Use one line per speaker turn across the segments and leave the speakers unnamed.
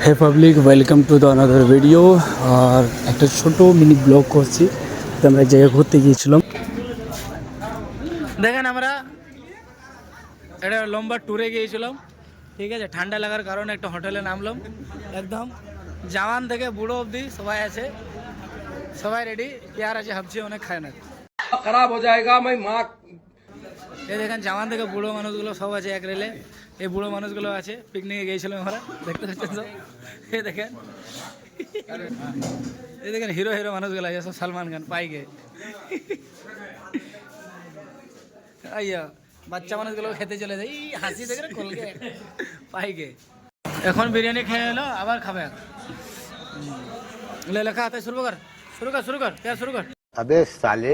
Hey public, welcome to the another video. আর একটা ছোট মিনি ব্লগ করছি। আমরা এক জায়গায় ঘুরতে গিয়েছিলাম। দেখেন আমরা একটা লম্বা ট্যুরে গিয়েছিলাম, ঠিক আছে। ঠান্ডা লাগার কারণে একটা হোটেলে নামলাম। একদম জওয়ান থেকে বুড়ো অবধি সবাই আছে, সবাই রেডি। পেয়ার আছে, হাফছি অনেক খায় না,
खराब हो जाएगा। मैं माँ
এই দেখেন জওয়ান থেকে বুড়ো মানুষগুলো সব আছে এক রেলে। এই বুড়ো মানুষগুলো আছে, পিকনিকে গিয়েছিলাম আমরা, দেখতে পাচ্ছেন সব। এই দেখেন, এই দেখেন হিরো হিরো মানুষগুলো আছে সব, সালমান খান পাইকে। আইয়া বাচ্চা মানুষগুলো খেতে চলে যায়, এই হাসি দেখে কলকে পাইকে। এখন বিরিয়ানি খেয়ে এলো, আবার খাবে। লেখা হাতে শুরু কর, শুরু কর, শুরু কর, क्या शुरू कर।
अबे साले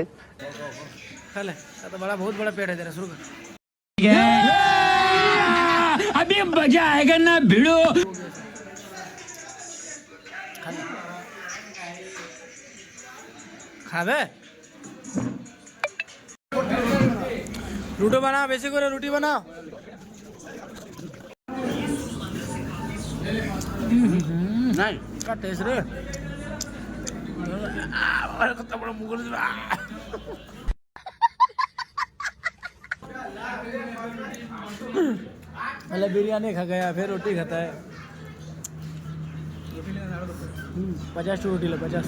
खा ले, तो बड़ा बहुत बड़ा पेट है तेरा, शुरू कर।
अभी मजा आएगा ना भिड़ो।
খাবে রুটি বানাও, বেশি করে রুটি বানাও। নাই কার টেস্ট রে, কত বড় মুগল। पहले बिरयानी खा गया, फिर रोटी खाता है। 50 रोटी लो, 50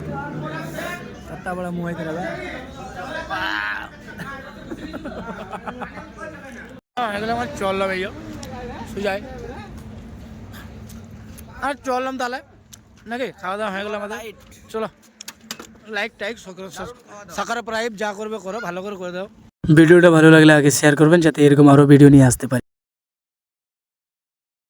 कत्ता बड़ा मुँह है तेरा भाई। এগুলো আমার চললাম, এই সুজাই আর চললাম তাহলে নাকি। খাওয়া দাওয়া হয়ে গেল আমাদের, চলো লাইক টাইক সাবস্ক্রাইব যা করবে করো, ভালো করে দাও। ভিডিওটা ভালো লাগলে আগে শেয়ার করবেন, যাতে এরকম আরও ভিডিও নিয়ে আসতে পারি।